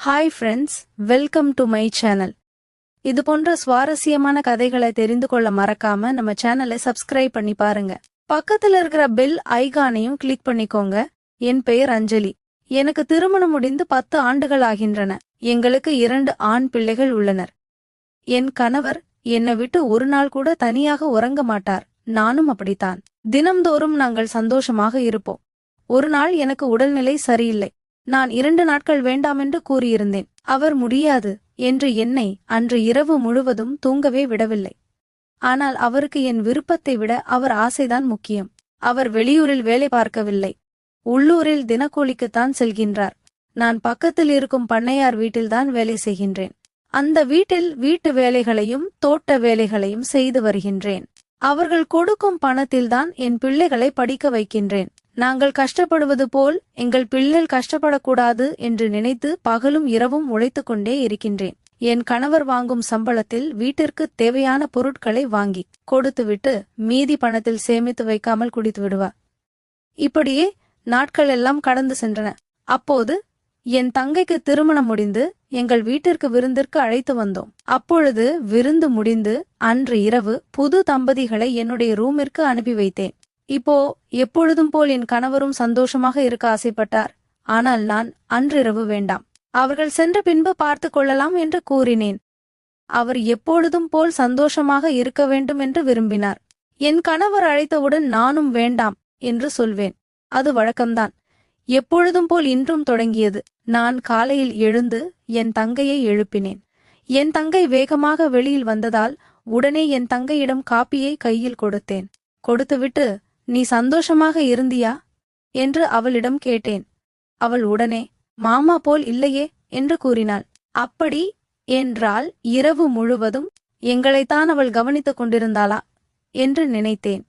Hi friends, welcome to my channel. இது போன்ற சுவாரஸ்யமான கதைகளை தெரிந்து கொள்ள மறக்காம நம்ம சேனலை சப்ஸ்கிரைப் பண்ணி பாருங்க. பக்கத்துல இருக்கிற பெல் ஐகானையும் கிளிக் பண்ணிக்கோங்க. என் பெயர் அஞ்சலி. எனக்கு திருமணம் முடிந்து 10 ஆண்டுகள் ஆகின்றன. எங்களுக்கு 2 ஆண் பிள்ளைகள் உள்ளனர். என் கணவர் என்னை விட்டு ஒரு நாள் கூட தனியாக உறங்க மாட்டார். நானும் அப்படித்தான். தினம்தோறும் நாங்கள் சந்தோஷமாக இருப்போம். ஒரு நாள் எனக்கு உடல்நிலை சரியில்லை. நான் 2 நாட்கள் வேண்டாமென்று கூறியிருந்தேன். அவர் முடியாது என்று என்னை அன்று இரவு முழுவதும் தூங்கவே விடவில்லை. ஆனால் அவருக்கு என் விருப்பத்தை விட அவர் ஆசைதான் முக்கியம். அவர் வெளியூரில் வேலை பார்க்கவில்லை. உள்ளூரில் தினக்கூலிக்குத்தான் செல்கின்றார். நான் பக்கத்தில் இருக்கும் பண்ணையார் வீட்டில்தான் வேலை செய்கின்றேன். அந்த வீட்டில் வீட்டு வேலைகளையும் தோட்ட வேலைகளையும் செய்து வருகின்றேன். அவர்கள் கொடுக்கும் பணத்தில்தான் என் பிள்ளைகளை படிக்க வைக்கின்றேன். நாங்கள் கஷ்டப்படுவது போல் எங்கள் பிள்ளைகள் கஷ்டப்படக்கூடாது என்று நினைத்து பகலும் இரவும் உழைத்துக் கொண்டே இருக்கின்றேன். என் கணவர் வாங்கும் சம்பளத்தில் வீட்டிற்கு தேவையான பொருட்களை வாங்கி கொடுத்துவிட்டு மீதி பணத்தில் சேமித்து வைக்காமல் குடித்து விடுவார். இப்படியே நாட்கள் எல்லாம் கடந்து சென்றன. அப்போது என் தங்கைக்கு திருமணம் முடிந்து எங்கள் வீட்டிற்கு விருந்திற்கு அழைத்து வந்தோம். அப்பொழுது விருந்து முடிந்து அன்று இரவு புது தம்பதிகளை என்னுடைய ரூமிற்கு அனுப்பி வைத்தேன். இப்போ எப்பொழுதும் போல் என் கணவரும் சந்தோஷமாக இருக்க ஆசைப்பட்டார். ஆனால் நான் அன்றிரவு வேண்டாம், அவர்கள் சென்ற பின்பு பார்த்து கொள்ளலாம் என்று கூறினேன். அவர் எப்பொழுதும் போல் சந்தோஷமாக இருக்க வேண்டும் என்று விரும்பினார். என் கணவர் அழைத்தவுடன் நானும் வேண்டாம் என்று சொல்வேன். அது வழக்கம்தான். எப்பொழுதும் போல் இன்றும் தொடங்கியது. நான் காலையில் எழுந்து என் தங்கையை எழுப்பினேன். என் தங்கை வேகமாக வெளியில் வந்ததால் உடனே என் தங்கையிடம் காப்பியை கையில் கொடுத்தேன். கொடுத்துவிட்டு, நீ சந்தோஷமாக இருந்தியா என்று அவளிடம் கேட்டேன். அவள் உடனே மாமா போல் இல்லையே என்று கூறினாள். அப்படி என்றால் இரவு முழுவதும் எங்களைத்தான் அவள் கவனித்துக் கொண்டிருந்தாளா என்று நினைத்தேன்.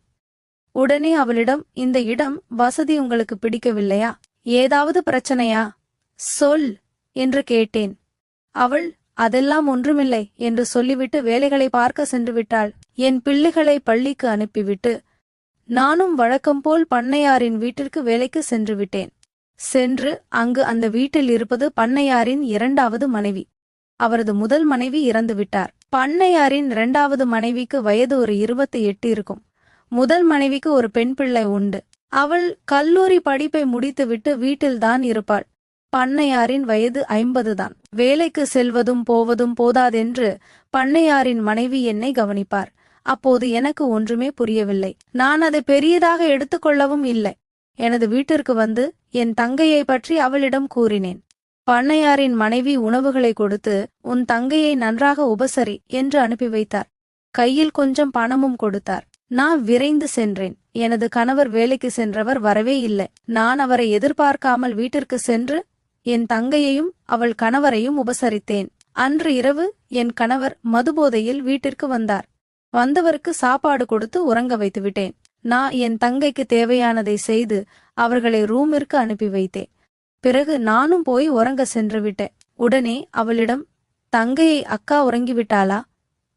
உடனே அவளிடம், இந்த இடம் வசதி உங்களுக்கு பிடிக்கவில்லையா? ஏதாவது பிரச்சனையா? சொல் என்று கேட்டேன். அவள் அதெல்லாம் ஒன்றுமில்லை என்று சொல்லிவிட்டு வேலைகளை பார்க்க சென்று விட்டாள். என் பிள்ளைகளை பள்ளிக்கு அனுப்பிவிட்டு நானும் வழக்கம் போல் பண்ணையாரின் வீட்டிற்கு வேலைக்கு சென்று விட்டேன். சென்று அங்கு அந்த வீட்டில் இருப்பது பண்ணையாரின் 2வது மனைவி. அவரது முதல் மனைவி இறந்துவிட்டார். பண்ணையாரின் 2வது மனைவிக்கு வயது ஒரு 28 இருக்கும். முதல் மனைவிக்கு ஒரு பெண் பிள்ளை உண்டு. அவள் கல்லூரி படிப்பை முடித்துவிட்டு வீட்டில்தான் இருப்பாள். பண்ணையாரின் வயது 50 தான். வேலைக்கு செல்வதும் போவதும் போதாதென்று பண்ணையாரின் மனைவி என்னை கவனிப்பார். அப்போது எனக்கு ஒன்றுமே புரியவில்லை. நான் அதை பெரியதாக எடுத்துக்கொள்ளவும் இல்லை. எனது வீட்டிற்கு வந்து என் தங்கையை பற்றி அவளிடம் கூறினேன். பண்ணையாரின் மனைவி உணவுகளை கொடுத்து, உன் தங்கையை நன்றாக உபசரி என்று அனுப்பி வைத்தார். கையில் கொஞ்சம் பணமும் கொடுத்தார். நான் விரைந்து சென்றேன். எனது கணவர் வேலைக்கு சென்றவர் வரவே இல்லை. நான் அவரை எதிர்பார்க்காமல் வீட்டிற்கு சென்று என் தங்கையையும் அவள் கணவரையும் உபசரித்தேன். அன்று இரவு என் கணவர் மதுபோதையில் வீட்டிற்கு வந்தார். வந்தவருக்கு சாப்பாடு கொடுத்து உறங்க வைத்து விட்டேன். நான் என் தங்கைக்கு தேவையானதை செய்து அவர்களை ரூமிற்கு அனுப்பி வைத்தேன். பிறகு நானும் போய் உறங்க சென்று விட்டேன். உடனே அவளிடம், தங்கையை அக்கா உறங்கிவிட்டாளா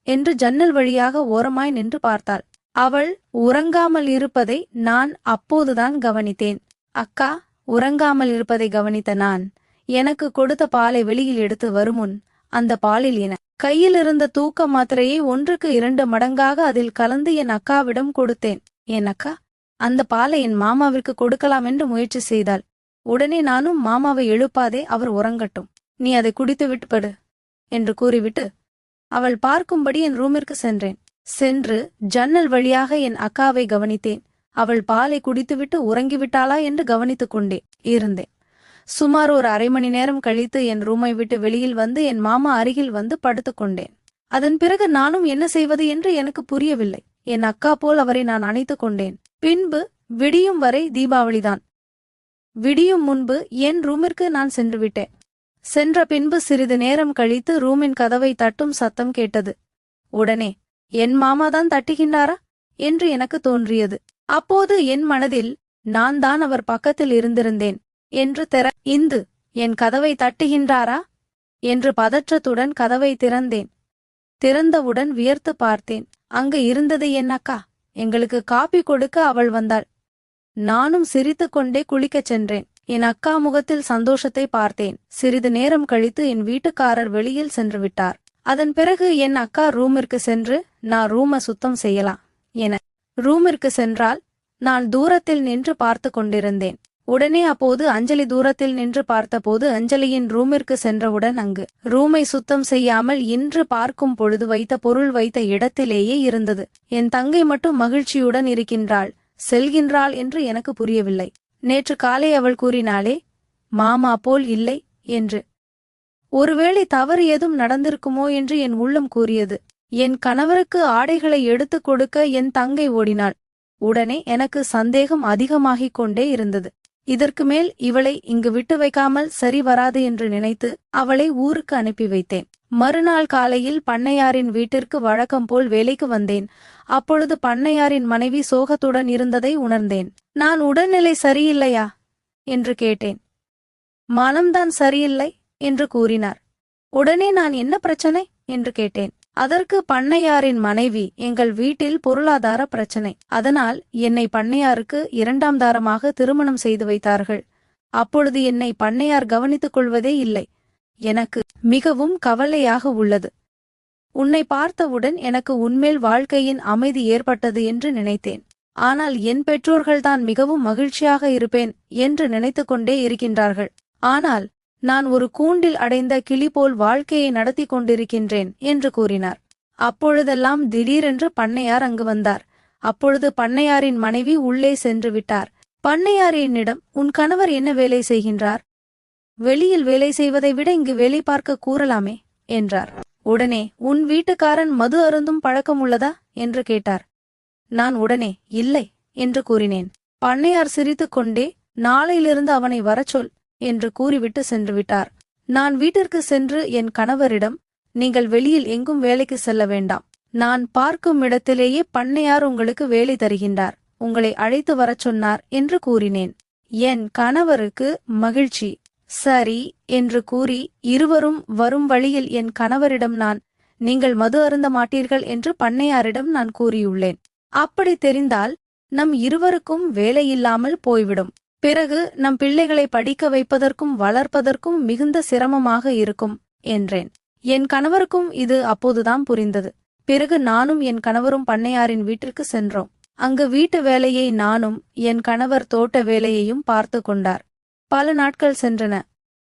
என்று ஜன்னல் வழியாக ஓரமாய் நின்று பார்த்தாள். அவள் உறங்காமல் இருப்பதை நான் அப்போதுதான் கவனித்தேன். அக்கா உறங்காமல் இருப்பதை கவனித்த நான் எனக்கு கொடுத்த பாலை வெளியில் எடுத்து வருமுன் அந்த பாலில் என கையில் இருந்த தூக்க மாத்திரையை 1க்கு 2 மடங்காக அதில் கலந்து என் அக்காவிடம் கொடுத்தேன். என் அக்கா அந்த பாலை என் மாமாவிற்கு கொடுக்கலாம் என்று முயற்சி செய்தாள். உடனே நானும், மாமாவை எழுப்பாதே, அவர் உறங்கட்டும், நீ அதை குடித்து விட்டுப்படு என்று கூறிவிட்டு அவள் பார்க்கும்படி என் ரூமிற்கு சென்றேன். சென்று ஜன்னல் வழியாக என் அக்காவை கவனித்தேன். அவள் பாலை குடித்துவிட்டு உறங்கிவிட்டாளா என்று கவனித்துக் கொண்டே இருந்தேன். சுமார் ஒரு அரை மணி நேரம் கழித்து என் ரூமை விட்டு வெளியில் வந்து என் மாமா அருகில் வந்து படுத்துக்கொண்டேன். அதன் பிறகு நானும் என்ன செய்வது என்று எனக்கு புரியவில்லை. என் அக்கா போல் அவரை நான் அணைத்துக் கொண்டேன். பின்பு விடியும் வரை தீபாவளிதான். விடியும் முன்பு என் ரூமிற்கு நான் சென்று விட்டேன். சென்ற பின்பு சிறிது நேரம் கழித்து ரூமின் கதவை தட்டும் சத்தம் கேட்டது. உடனே என் மாமாதான் தட்டுகின்றாரா என்று எனக்கு தோன்றியது. அப்போது என் மனதில், நான் தான் அவர் பக்கத்தில் இருந்திருந்தேன் என்று இந்து என் கதவை தட்டுகின்றாரா என்று பதற்றத்துடன் கதவை திறந்தேன். திறந்தவுடன் வியர்த்து பார்த்தேன். அங்கு இருந்தது என் அக்கா. எங்களுக்கு காப்பி கொடுக்க அவள் வந்தாள். நானும் சிரித்துக்கொண்டே குளிக்கச் சென்றேன். என் அக்கா முகத்தில் சந்தோஷத்தை பார்த்தேன். சிறிது நேரம் கழித்து என் வீட்டுக்காரர் வெளியில் சென்று விட்டார். அதன் பிறகு என் அக்கா ரூமிற்கு சென்று நான் ரூமை சுத்தம் செய்யலாம் என ரூமிற்கு சென்றால் நான் தூரத்தில் நின்று பார்த்து கொண்டிருந்தேன். உடனே அப்போது அஞ்சலி தூரத்தில் நின்று பார்த்தபோது அஞ்சலியின் ரூமிற்கு சென்றவுடன் அங்கு ரூமை சுத்தம் செய்யாமல் இன்று பார்க்கும் பொழுது வைத்த பொருள் வைத்த இடத்திலேயே இருந்தது. என் தங்கை மட்டும் மகிழ்ச்சியுடன் இருக்கின்றாள், செல்கின்றாள் என்று எனக்கு புரியவில்லை. நேற்று காலை அவள் கூறினாளே, மாமா போல் இல்லை என்று. ஒருவேளை தவறு ஏதும் நடந்திருக்குமோ என்று என் உள்ளம் கூறியது. என் கணவருக்கு ஆடைகளை எடுத்துக் கொடுக்க என் தங்கை ஓடினாள். உடனே எனக்கு சந்தேகம் அதிகமாகிக் கொண்டே இருந்தது. இதற்கு மேல் இவளை இங்கு விட்டு வைக்காமல் சரி வராது என்று நினைத்து அவளை ஊருக்கு அனுப்பி வைத்தேன். மறுநாள் காலையில் பண்ணையாரின் வீட்டிற்கு வழக்கம் போல் வேலைக்கு வந்தேன். அப்பொழுது பண்ணையாரின் மனைவி சோகத்துடன் இருந்ததை உணர்ந்தேன். நான் உடல்நிலை சரியில்லையா என்று கேட்டேன். மனம்தான் சரியில்லை என்று கூறினார். உடனே நான் என்ன பிரச்சனை என்று கேட்டேன். அதற்கு பண்ணையாரின் மனைவி, எங்கள் வீட்டில் பொருளாதார பிரச்சனை, அதனால் என்னை பண்ணையாருக்கு இரண்டாம் தாரமாக திருமணம் செய்து வைத்தார்கள். அப்பொழுது என்னை பண்ணையார் கவனித்துக் கொள்வதே இல்லை. எனக்கு மிகவும் கவலையாக உள்ளது. உன்னை பார்த்தவுடன் எனக்கு உன்மேல் வாழ்க்கையின் அமைதி ஏற்பட்டது என்று நினைத்தேன். ஆனால் என் பெற்றோர்கள்தான் மிகவும் மகிழ்ச்சியாக இருப்பேன் என்று நினைத்து கொண்டே இருக்கின்றார்கள். ஆனால் நான் ஒரு கூண்டில் அடைந்த கிளி போல் வாழ்க்கையை நடத்தி கொண்டிருக்கின்றேன் என்று கூறினார். அப்பொழுதெல்லாம் திடீரென்று பண்ணையார் அங்கு வந்தார். அப்பொழுது பண்ணையாரின் மனைவி உள்ளே சென்று விட்டார். பண்ணையார் என்னிடம், உன் கணவர் என்ன வேலை செய்கின்றார்? வெளியில் வேலை செய்வதை விட இங்கு வேலை பார்க்க கூறலாமே என்றார். உடனே, உன் வீட்டுக்காரன் மது அருந்தும் பழக்கம் உள்ளதா என்று கேட்டார். நான் உடனே இல்லை என்று கூறினேன். பண்ணையார் சிரித்துக் கொண்டே, நாளையிலிருந்து அவனை வரச் சொல் என்று கூறிவிட்டு சென்று விட்டார். நான் வீட்டிற்கு சென்று என் கணவரிடம், நீங்கள் வெளியில் எங்கும் வேலைக்கு செல்ல வேண்டாம், நான் பார்க்கும் இடத்திலேயே பண்ணையார் உங்களுக்கு வேலை தருகின்றார், உங்களை அழைத்து வரச் சொன்னார் என்று கூறினேன். என் கணவருக்கு மகிழ்ச்சி. சரி என்று கூறி இருவரும் வரும் வழியில் என் கணவரிடம் நான், நீங்கள் மது அருந்த மாட்டீர்கள் என்று பண்ணையாரிடம் நான் கூறியுள்ளேன். அப்படி தெரிந்தால் நம் இருவருக்கும் வேலையில்லாமல் போய்விடும். பிறகு நம் பிள்ளைகளை படிக்க வைப்பதற்கும் வளர்ப்பதற்கும் மிகுந்த சிரமமாக இருக்கும் என்றேன். என் கணவருக்கும் இது அப்போதுதான் புரிந்தது. பிறகு நானும் என் கணவரும் பண்ணையாரின் வீட்டிற்கு சென்றோம். அங்கு வீட்டு வேலையை நானும் என் கணவர் தோட்ட வேலையையும் பார்த்து கொண்டார். பல நாட்கள் சென்றன.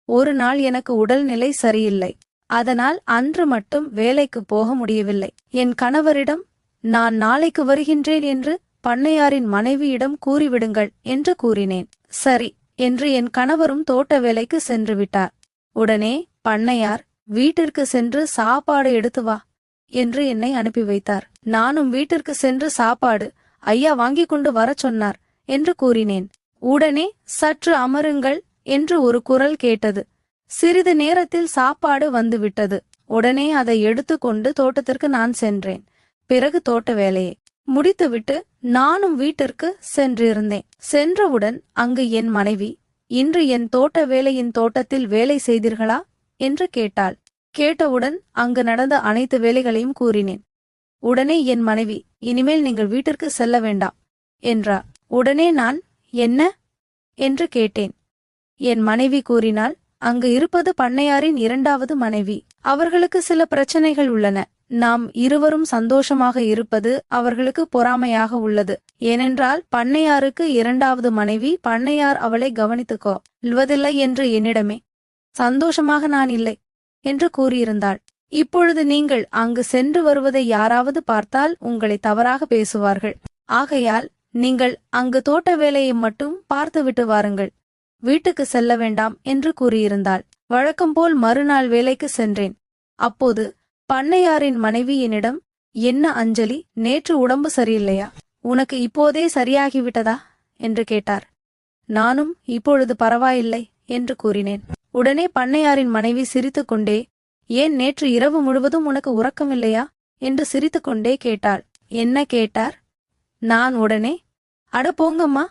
ஒரு நாள் எனக்கு உடல்நிலை சரியில்லை. அதனால் அன்று மட்டும் வேலைக்கு போக முடியவில்லை. என் கணவரிடம், நான் நாளைக்கு வருகின்றேன் என்று பண்ணையாரின் மனைவியிடம் கூறிவிடுங்கள் என்று கூறினேன். சரி என்று என் கணவரும் தோட்ட வேலைக்கு சென்று விட்டார். உடனே பண்ணையார், வீட்டிற்கு சென்று சாப்பாடு எடுத்து வா என்று என்னை அனுப்பி வைத்தார். நானும் வீட்டிற்கு சென்று சாப்பாடு ஐயா வாங்கிக் கொண்டு வரச் சொன்னார் என்று கூறினேன். உடனே, சற்று அமருங்கள் என்று ஒரு குரல் கேட்டது. சிறிது நேரத்தில் சாப்பாடு வந்துவிட்டது. உடனே அதை எடுத்துக்கொண்டு தோட்டத்திற்கு நான் சென்றேன். பிறகு தோட்ட வேலையை முடித்துவிட்டு நானும் வீட்டிற்கு சென்றிருந்தேன். சென்றவுடன் அங்கு என் மனைவி, இன்று என் தோட்ட வேலையின் தோட்டத்தில் வேலை செய்தீர்களா என்று கேட்டாள். கேட்டவுடன் அங்கு நடந்த அனைத்து வேலைகளையும் கூறினேன். உடனே என் மனைவி, இனிமேல் நீங்கள் வீட்டிற்கு செல்ல வேண்டாம் என்றார். உடனே நான், என்ன என்று கேட்டேன். என் மனைவி கூறினாள், அங்கு இருப்பது பண்ணையாரின் இரண்டாவது மனைவி. அவர்களுக்கு சில பிரச்சனைகள் உள்ளன. நாம் இருவரும் சந்தோஷமாக இருப்பது அவர்களுக்கு பொறாமையாக உள்ளது. ஏனென்றால் பண்ணையாருக்கு இரண்டாவது மனைவி, பண்ணையார் அவளை கவனித்துக்கோ இல்லவதில்லை என்று என்னிடமே சந்தோஷமாக நான் இல்லை என்று கூறியிருந்தாள். இப்பொழுது நீங்கள் அங்கு சென்று வருவதை யாராவது பார்த்தால் உங்களை தவறாக பேசுவார்கள். ஆகையால் நீங்கள் அங்கு தோட்ட வேலையை மட்டும் பார்த்துவிட்டு வாருங்கள், வீட்டுக்கு செல்ல வேண்டாம் என்று கூறியிருந்தாள். வழக்கம்போல் மறுநாள் வேலைக்கு சென்றேன். அப்போது பண்ணையாரின் மனைவி என்னிடம், என்ன அஞ்சலி, நேற்று உடம்பு சரியில்லையா? உனக்கு இப்போதே சரியாகிவிட்டதா என்று கேட்டார். நானும் இப்பொழுது பரவாயில்லை என்று கூறினேன். உடனே பண்ணையாரின் மனைவி சிரித்துக்கொண்டே, ஏன் நேற்று இரவு முழுவதும் உனக்கு உறக்கமில்லையா என்று சிரித்துக்கொண்டே கேட்டாள். என்ன கேட்டார்? நான் உடனே, அட போங்கம்மா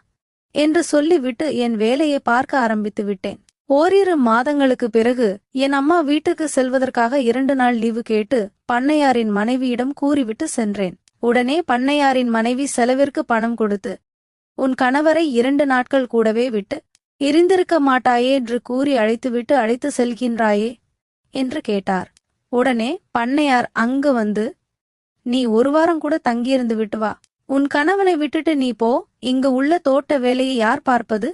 என்று சொல்லிவிட்டு என் வேலையை பார்க்க ஆரம்பித்து விட்டேன். ஓரிரு மாதங்களுக்கு பிறகு என் அம்மா வீட்டுக்கு செல்வதற்காக 2 நாள் லீவு கேட்டு பண்ணையாரின் மனைவியிடம் கூறிவிட்டு சென்றேன். உடனே பண்ணையாரின் மனைவி செலவிற்கு பணம் கொடுத்து, உன் கணவரை 2 நாட்கள் கூடவே விட்டு இருந்திருக்க மாட்டாயே என்று கூறி அழைத்துவிட்டு அழைத்து செல்கின்றாயே என்று கேட்டார். உடனே பண்ணையார் அங்கு வந்து, நீ ஒரு வாரம் கூட தங்கியிருந்து விட்டு வா. உன் கணவனை விட்டுட்டு நீ போ. இங்கு உள்ள தோட்ட வேலையை யார் பார்ப்பது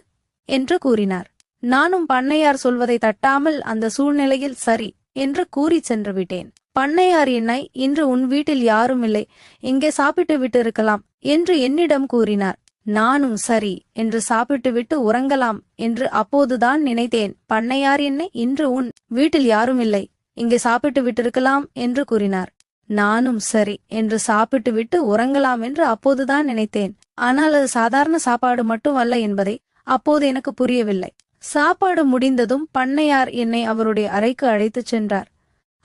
என்று கூறினார். நானும் பண்ணையார் சொல்வதை தட்டாமல் அந்த சூழ்நிலையில் சரி என்று கூறி சென்று விட்டேன். பண்ணையார் என்னை, இன்று உன் வீட்டில் யாரும் இல்லை, இங்கே சாப்பிட்டு விட்டு இருக்கலாம் என்று என்னிடம் கூறினார். நானும் சரி என்று சாப்பிட்டு விட்டு உறங்கலாம் என்று அப்போதுதான் நினைத்தேன். பண்ணையார் என்னை, இன்று உன் வீட்டில் யாரும் இல்லை, இங்கே சாப்பிட்டு விட்டிருக்கலாம் என்று கூறினார். நானும் சரி என்று சாப்பிட்டு விட்டு உறங்கலாம் என்று அப்போதுதான் நினைத்தேன். ஆனால் அது சாதாரண சாப்பாடு மட்டும் அல்ல என்பதை அப்போது எனக்கு புரியவில்லை. சாப்பாடு முடிந்ததும் பண்ணையார் என்னை அவருடைய அறைக்கு அழைத்துச் சென்றார்.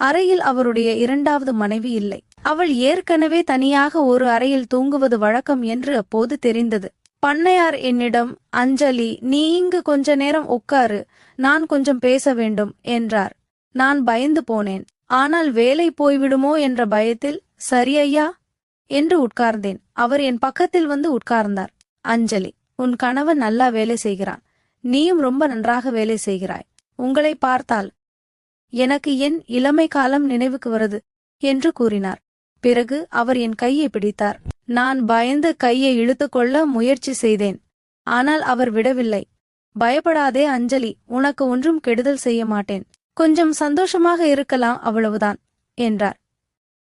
அறையில் அவருடைய இரண்டாவது மனைவி இல்லை. அவள் ஏற்கனவே தனியாக ஒரு அறையில் தூங்குவது வழக்கம் என்று அப்போது தெரிந்தது. பண்ணையார் என்னிடம், அஞ்சலி, நீ இங்கு கொஞ்ச நேரம் உட்காரு, நான் கொஞ்சம் பேச வேண்டும் என்றார். நான் பயந்து போனேன். ஆனால் வேலை போய்விடுமோ என்ற பயத்தில் சரி ஐயா என்று உட்கார்ந்தேன். அவர் என் பக்கத்தில் வந்து உட்கார்ந்தார். அஞ்சலி, உன் கணவன் நல்லா வேலை செய்கிறான், நீயும் ரொம்ப நன்றாக வேலை செய்கிறாய். உங்களை பார்த்தால் எனக்கு என் இளமை காலம் நினைவுக்கு வருது என்று கூறினார். பிறகு அவர் என் கையை பிடித்தார். நான் பயந்து கையை இழுத்துக்கொள்ள முயற்சி செய்தேன். ஆனால் அவர் விடவில்லை. பயப்படாதே அஞ்சலி, உனக்கு ஒன்றும் கெடுதல் செய்ய மாட்டேன், கொஞ்சம் சந்தோஷமாக இருக்கலாம், அவ்வளவுதான் என்றார்.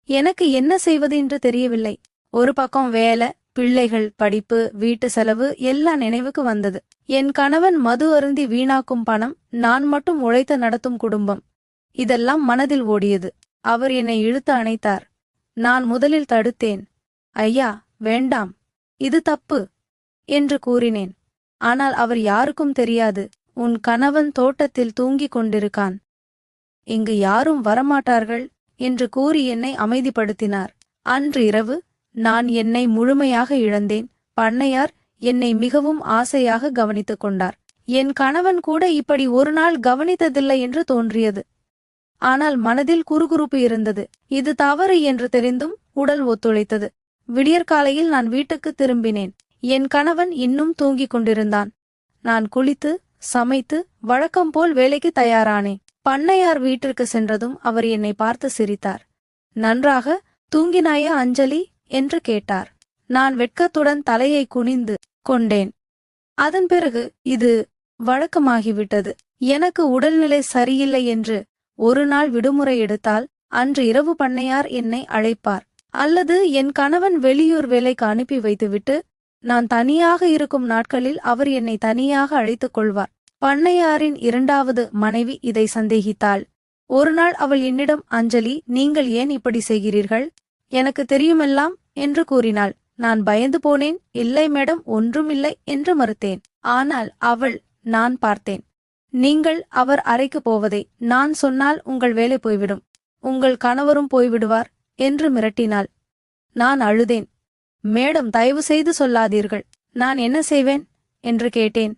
எனக்கு என்ன செய்வது என்று தெரியவில்லை. ஒரு பக்கம் வேலை, பிள்ளைகள், படிப்பு, வீட்டு செலவு எல்லாம் நினைவுக்கு வந்தது. என் கணவன் மது அருந்தி வீணாக்கும் பணம், நான் மட்டும் உழைத்து நடத்தும் குடும்பம், இதெல்லாம் மனதில் ஓடியது. அவர் என்னை இழுத்து அணைத்தார். நான் முதலில் தடுத்தேன். ஐயா, வேண்டாம், இது தப்பு என்று கூறினேன். ஆனால் அவர் யாருக்கும் தெரியாது. உன் கணவன் தோட்டத்தில் தூங்கிக் கொண்டிருக்கான், இங்கு யாரும் வரமாட்டார்கள் என்று கூறி என்னை அமைதிப்படுத்தினார். அன்று இரவு நான் என்னை முழுமையாக இழந்தேன். பண்ணையார் என்னை மிகவும் ஆசையாக கவனித்துக் கொண்டார். என் கணவன் கூட இப்படி ஒரு நாள் கவனித்ததில்லை என்று தோன்றியது. ஆனால் மனதில் குறுகுறுப்பு இருந்தது. இது தவறு என்று தெரிந்தும் உடல் ஒத்துழைத்தது. விடியற்காலையில் நான் வீட்டுக்கு திரும்பினேன். என் கணவன் இன்னும் தூங்கிக் கொண்டிருந்தான். நான் குளித்து சமைத்து வழக்கம் போல் வேலைக்கு தயாரானேன். பண்ணையார் வீட்டிற்கு சென்றதும் அவர் என்னை பார்த்து சிரித்தார். நன்றாக தூங்கினாயா அஞ்சலி என்று கேட்டார். நான் வெட்கத்துடன் தலையை குனிந்து கொண்டேன். அதன் பிறகு இது வழக்கமாகிவிட்டது. எனக்கு உடல்நிலை சரியில்லை என்று ஒரு நாள் விடுமுறை எடுத்தால் அன்று இரவு பண்ணையார் என்னை அழைப்பார். அல்லது என் கணவன் வெளியூர் வேலைக்கு அனுப்பி வைத்துவிட்டு நான் தனியாக இருக்கும் நாட்களில் அவர் என்னை தனியாக அழைத்துக் கொள்வார். பண்ணையாரின் இரண்டாவது மனைவி இதை சந்தேகித்தாள். ஒரு நாள் அவள் என்னிடம், அஞ்சலி, நீங்கள் ஏன் இப்படி செய்கிறீர்கள், எனக்கு தெரியுமெல்லாம் என்று கூறினாள். நான் பயந்து போனேன். இல்லை மேடம், ஒன்றுமில்லை என்று மறுத்தேன். ஆனால் அவள், நான் பார்த்தேன், நீங்கள் அவர் அறைக்கு போவதை நான் சொன்னால் உங்கள் வேலை போய்விடும், உங்கள் கணவரும் போய்விடுவார் என்று மிரட்டினாள். நான் அழுதேன். மேடம், தயவு செய்து சொல்லாதீர்கள், நான் என்ன செய்வேன் என்று கேட்டேன்.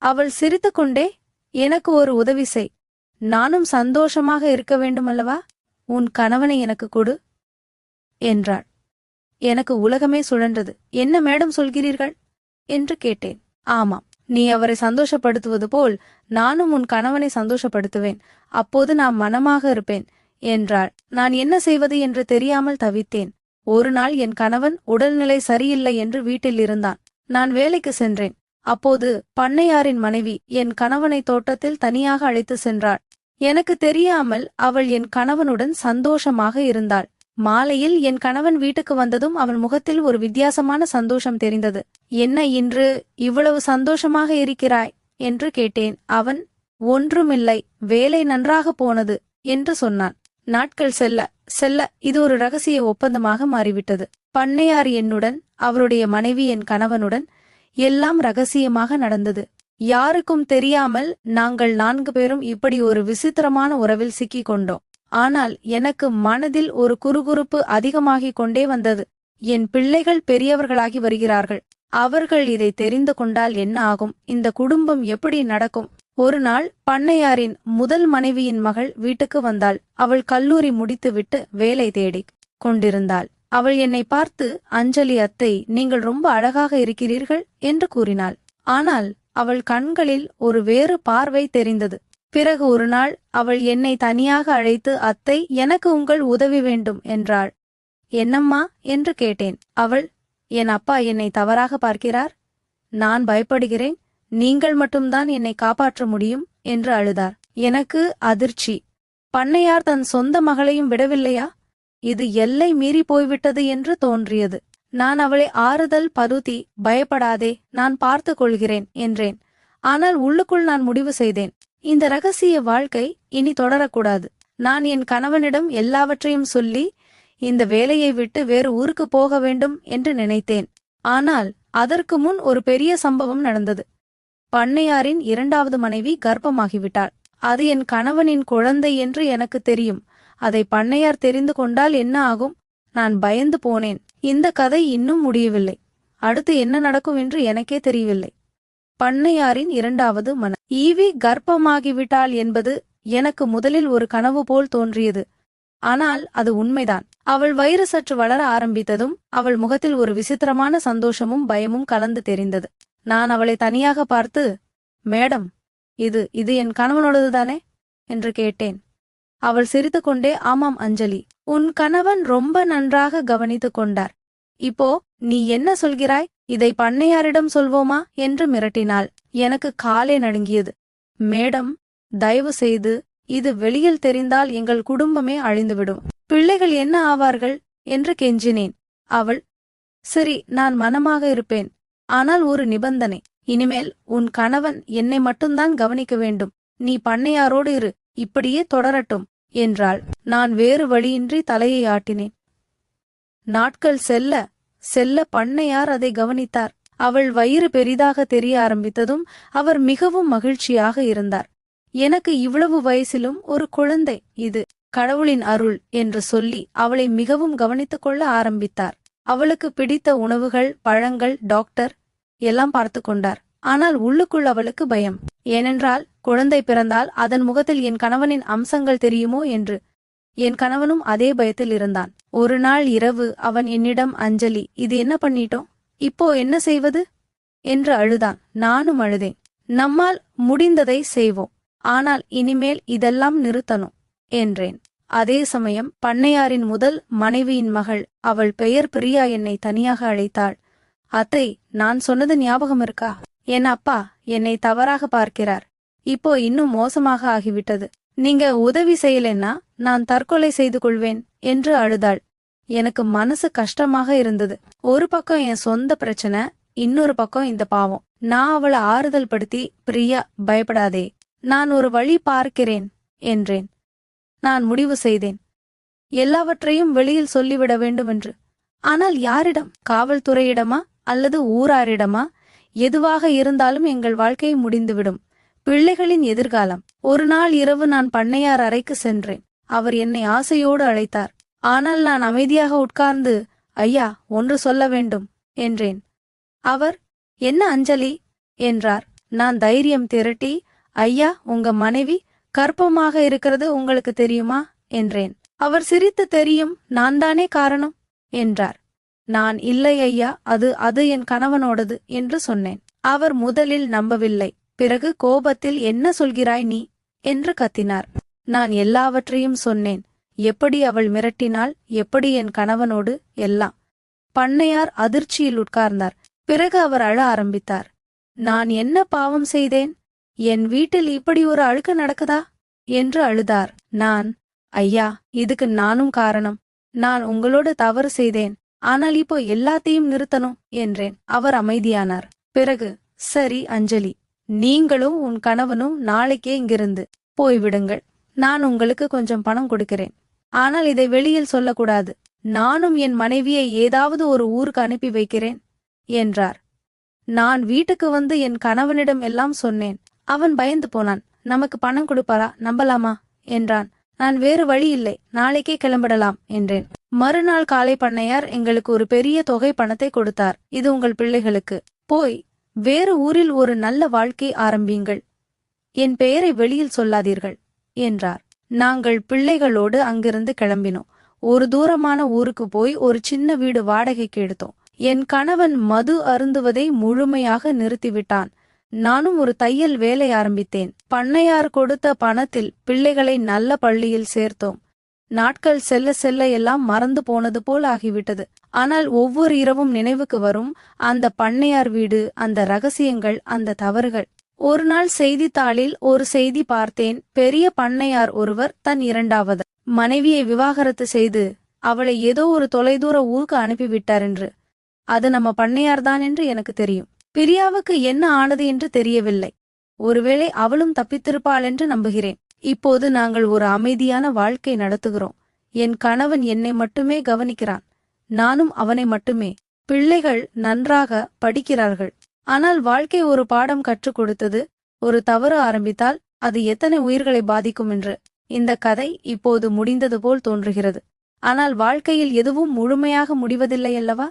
அவள் சிரித்துக்கொண்டே, எனக்கு ஒரு உதவி செய், நானும் சந்தோஷமாக இருக்க வேண்டுமல்லவா, உன் கணவனை எனக்கு கொடு என்றாள். எனக்கு உலகமே சுழன்றது. என்ன மேடம் சொல்கிறீர்கள் என்று கேட்டேன். ஆமாம், நீ அவரை சந்தோஷப்படுத்துவது போல் நானும் உன் கணவனை சந்தோஷப்படுத்துவேன், அப்போது நான் மனமாக இருப்பேன் என்றாள். நான் என்ன செய்வது என்று தெரியாமல் தவித்தேன். ஒரு நாள் என் கணவன் உடல்நிலை சரியில்லை என்று வீட்டில் இருந்தான். நான் வேலைக்கு சென்றேன். அப்போது பண்ணையாரின் மனைவி என் கணவனை தோட்டத்தில் தனியாக அழைத்து சென்றாள். எனக்கு தெரியாமல் அவள் என் கணவனுடன் சந்தோஷமாக இருந்தாள். மாலையில் என் கணவன் வீட்டுக்கு வந்ததும் அவன் முகத்தில் ஒரு வித்தியாசமான சந்தோஷம் தெரிந்தது. என்ன இன்று இவ்வளவு சந்தோஷமாக இருக்கிறாய் என்று கேட்டேன். அவன், ஒன்றுமில்லை, வேலை நன்றாக போனது என்று சொன்னான். நாட்கள் செல்ல செல்ல இது ஒரு ரகசிய ஒப்பந்தமாக மாறிவிட்டது. பண்ணையார் என்னுடன், அவருடைய மனைவி என் கணவனுடன் எல்லாம் ரகசியமாக நடந்தது. யாருக்கும் தெரியாமல் நாங்கள் 4 பேரும் இப்படி ஒரு விசித்திரமான உறவில் சிக்கிக் கொண்டோம். ஆனால் எனக்கு மனதில் ஒரு குறுகுறுப்பு அதிகமாகிக் கொண்டே வந்தது. என் பிள்ளைகள் பெரியவர்களாகி வருகிறார்கள். அவர்கள் இதை தெரிந்து கொண்டால் என்ன ஆகும், இந்த குடும்பம் எப்படி நடக்கும்? ஒரு நாள் பண்ணையாரின் முதல் மனைவியின் மகள் வீட்டுக்கு வந்தாள். அவள் கல்லூரி முடித்துவிட்டு வேலை தேடிக் கொண்டிருந்தாள். அவள் என்னை பார்த்து, அஞ்சலி அத்தை, நீங்கள் ரொம்ப அழகாக இருக்கிறீர்கள் என்று கூறினாள். ஆனால் அவள் கண்களில் ஒரு வேறு பார்வை தெரிந்தது. பிறகு ஒரு நாள் அவள் என்னை தனியாக அழைத்து, அத்தை, எனக்கு உங்கள் உதவி வேண்டும் என்றாள். என்னம்மா என்று கேட்டேன். அவள், என் அப்பா என்னை தவறாக பார்க்கிறார், நான் பயப்படுகிறேன், நீங்கள் மட்டும்தான் என்னை காப்பாற்ற முடியும் என்று அழுதார். எனக்கு அதிர்ச்சி. பண்ணையார் தன் சொந்த மகளையும் விடவில்லையா? இது எல்லை மீறி போய்விட்டது என்று தோன்றியது. நான் அவளை ஆறுதல் படுத்தி, பயப்படாதே, நான் பார்த்து கொள்கிறேன் என்றேன். ஆனால் உள்ளுக்குள் நான் முடிவு செய்தேன், இந்த ரகசிய வாழ்க்கை இனி தொடரக்கூடாது. நான் என் கணவனிடம் எல்லாவற்றையும் சொல்லி இந்த வேலையை விட்டு வேறு ஊருக்கு போக வேண்டும் என்று நினைத்தேன். ஆனால் அதற்கு முன் ஒரு பெரிய சம்பவம் நடந்தது. பண்ணையாரின் 2வது மனைவி கர்ப்பமாகிவிட்டாள். அது என் கணவனின் குழந்தை என்று எனக்கு தெரியும். அதை பண்ணையார் தெரிந்து கொண்டால் என்ன ஆகும்? நான் பயந்து போனேன். இந்த கதை இன்னும் முடியவில்லை. அடுத்து என்ன நடக்கும் என்று எனக்கே தெரியவில்லை. பண்ணையாரின் 2வது ஈவி கர்ப்பமாகிவிட்டாள் என்பது எனக்கு முதலில் ஒரு கனவு போல் தோன்றியது. ஆனால் அது உண்மைதான். அவள் வயிறு சற்று வளர ஆரம்பித்ததும் அவள் முகத்தில் ஒரு விசித்திரமான சந்தோஷமும் பயமும் கலந்து தெரிந்தது. நான் அவளை தனியாக பார்த்து, மேடம், இது என் கணவனோடதுதானே என்று கேட்டேன். அவள் சிரித்துக்கொண்டே, ஆமாம் அஞ்சலி, உன் கணவன் ரொம்ப நன்றாக கவனித்துக் கொண்டார். இப்போ நீ என்ன சொல்கிறாய்? இதை பண்ணையாரிடம் சொல்வோமா என்று மிரட்டினாள். எனக்கு காலே நடுங்கியது. மேடம், தயவு செய்து இது வெளியில் தெரிந்தால் எங்கள் குடும்பமே அழிந்துவிடும். பிள்ளைகள் என்ன ஆவார்கள் என்று கெஞ்சினேன். அவள், சரி, நான் மனமாக இருப்பேன். ஆனால் ஒரு நிபந்தனை. இனிமேல் உன் கணவன் என்னை மட்டும்தான் கவனிக்க வேண்டும். நீ பண்ணையாரோடு இரு, இப்படியே தொடரட்டும் என்றாள். நான் வேறு வழியின்றி தலையை ஆட்டினேன். நாட்கள் செல்ல செல்ல பண்ணையார் அதை கவனித்தார். அவள் வயிறு பெரிதாக தெரிய ஆரம்பித்ததும் அவர் மிகவும் மகிழ்ச்சியாக இருந்தார். எனக்கு இவ்வளவு வயசிலும் ஒரு குழந்தை, இது கடவுளின் அருள் என்று சொல்லி அவளை மிகவும் கவனித்துக் கொள்ள ஆரம்பித்தார். அவளுக்கு பிடித்த உணவுகள், பழங்கள், டாக்டர் எல்லாம் பார்த்து கொண்டார். ஆனால் உள்ளுக்குள் அவளுக்கு பயம். ஏனென்றால் குழந்தை பிறந்தால் அதன் முகத்தில் என் கணவனின் அம்சங்கள் தெரியுமோ என்று. என் கணவனும் அதே பயத்தில் இருந்தான். ஒரு நாள் இரவு அவன் என்னிடம், அஞ்சலி, இது என்ன பண்ணிட்டோம், இப்போ என்ன செய்வது என்று அழுதான். நானும் அழுதேன். நம்மால் முடிந்ததை செய்வோம், ஆனால் இனிமேல் இதெல்லாம் நிறுத்தணும் என்றேன். அதே சமயம் பண்ணையாரின் முதல் மனைவியின் மகள், அவள் பெயர் பிரியா, என்னை தனியாக அழைத்தாள். அத்தை, நான் சொன்னது ஞாபகம் இருக்கா? என் அப்பா என்னை தவறாக பார்க்கிறார். இப்போ இன்னும் மோசமாக ஆகிவிட்டது. நீங்க உதவி செய்யலன்னா நான் தற்கொலை செய்து கொள்வேன் என்று அழுதாள். எனக்கு மனசு கஷ்டமாக இருந்தது. ஒரு பக்கம் என் சொந்த பிரச்சனை, இன்னொரு பக்கம் இந்த பாவம். நான் அவளை ஆறுதல் படுத்தி, பிரியா, பயப்படாதே, நான் ஒரு வழி பார்க்கிறேன் என்றேன். நான் முடிவு செய்தேன், எல்லாவற்றையும் வெளியில் சொல்லிவிட வேண்டுமென்று. ஆனால் யாரிடம்? காவல்துறையிடமா அல்லது ஊராரிடமா? எதுவாக இருந்தாலும் எங்கள் வாழ்க்கை முடிந்துவிடும். பிள்ளைகளின் எதிர்காலம். ஒரு நாள் இரவு நான் பண்ணையார் அறைக்கு சென்றேன். அவர் என்னை ஆசையோடு அழைத்தார். ஆனால் நான் அமைதியாக உட்கார்ந்து, ஐயா, ஒன்று சொல்ல வேண்டும் என்றேன். அவர், என்ன அஞ்சலி என்றார். நான் தைரியம் திரட்டி, ஐயா, உங்க மனைவி கர்ப்பமாக இருக்கிறது உங்களுக்கு தெரியுமா என்றேன். அவர் சிரித்து, தெரியும், நான் தானே காரணம் என்றார். நான், இல்லை ஐயா, அது என் கணவனோடது என்று சொன்னேன். அவர் முதலில் நம்பவில்லை. பிறகு கோபத்தில், என்ன சொல்கிறாய் நீ என்று கத்தினார். நான் எல்லாவற்றையும் சொன்னேன். எப்படி அவள் மிரட்டினாள், எப்படி என் கணவனோடு, எல்லாம். பண்ணையார் அதிர்ச்சியில் உட்கார்ந்தார். பிறகு அவர் அழ ஆரம்பித்தார். நான் என்ன பாவம் செய்தேன்? என் வீட்டில் இப்படி ஒரு அழுக்கு நடக்குதா என்று அழுதார். நான், ஐயா, இதுக்கு நானும் காரணம். நான் உங்களோடு தவறு செய்தேன். ஆனால் இப்போ எல்லாத்தையும் நிறுத்தணும் என்றேன். அவர் அமைதியானார். பிறகு, சரி அஞ்சலி, நீங்களும் உன் கணவனும் நாளைக்கே இங்கிருந்து போய்விடுங்கள். நான் உங்களுக்கு கொஞ்சம் பணம் கொடுக்கிறேன். ஆனால் இதை வெளியில் சொல்லக்கூடாது. நானும் என் மனைவியை ஏதாவது ஒரு ஊருக்கு அனுப்பி வைக்கிறேன் என்றார். நான் வீட்டுக்கு வந்து என் கணவனிடம் எல்லாம் சொன்னேன். அவன் பயந்து போனான். நமக்கு பணம் கொடுப்பாரா, நம்பலாமா என்றான். நான், வேறு வழி இல்லை, நாளைக்கே கிளம்பிடலாம் என்றேன். மறுநாள் காலை பண்ணையார் எங்களுக்கு ஒரு பெரிய தொகை பணத்தை கொடுத்தார். இது உங்கள் பிள்ளைகளுக்கு. போய் வேறு ஊரில் ஒரு நல்ல வாழ்க்கை ஆரம்பியுங்கள். என் பெயரை வெளியில் சொல்லாதீர்கள் என்றார். நாங்கள் பிள்ளைகளோடு அங்கிருந்து கிளம்பினோம். ஒரு தூரமான ஊருக்கு போய் ஒரு சின்ன வீடு வாடகைக்கு எடுத்தோம். என் கணவன் மது அருந்துவதை முழுமையாக நிறுத்திவிட்டான். நானும் ஒரு தையல் வேலை ஆரம்பித்தேன். பண்ணையார் கொடுத்த பணத்தில் பிள்ளைகளை நல்ல பள்ளியில் சேர்த்தோம். நாட்கள் செல்ல செல்ல எல்லாம் மறந்து போனது போல் ஆகிவிட்டது. ஆனால் ஒவ்வொரு இரவும் நினைவுக்கு வரும் அந்த பண்ணையார் வீடு, அந்த ரகசியங்கள், அந்த தவறுகள். ஒரு நாள் செய்தித்தாளில் ஒரு செய்தி பார்த்தேன். பெரிய பண்ணையார் ஒருவர் தன் இரண்டாவது மனைவியை விவாகரத்து செய்து அவளை ஏதோ ஒரு தொலைதூர ஊருக்கு அனுப்பிவிட்டார் என்று. அது நம்ம பண்ணையார்தான் என்று எனக்கு தெரியும். பிரியாவுக்கு என்ன ஆனது என்று தெரியவில்லை. ஒருவேளை அவளும் தப்பித்திருப்பாள் என்று நம்புகிறேன். இப்போது நாங்கள் ஒரு அமைதியான வாழ்க்கை நடத்துகிறோம். என் கணவன் என்னை மட்டுமே கவனிக்கிறான், நானும் அவனை மட்டுமே. பிள்ளைகள் நன்றாக படிக்கிறார்கள். ஆனால் வாழ்க்கை ஒரு பாடம் கற்றுக் கொடுத்தது. ஒரு தவறு ஆரம்பித்தால் அது எத்தனை உயிர்களை பாதிக்கும் என்று. இந்த கதை இப்போது முடிந்தது போல் தோன்றுகிறது. ஆனால் வாழ்க்கையில் எதுவும் முழுமையாக முடிவதில்லை அல்லவா?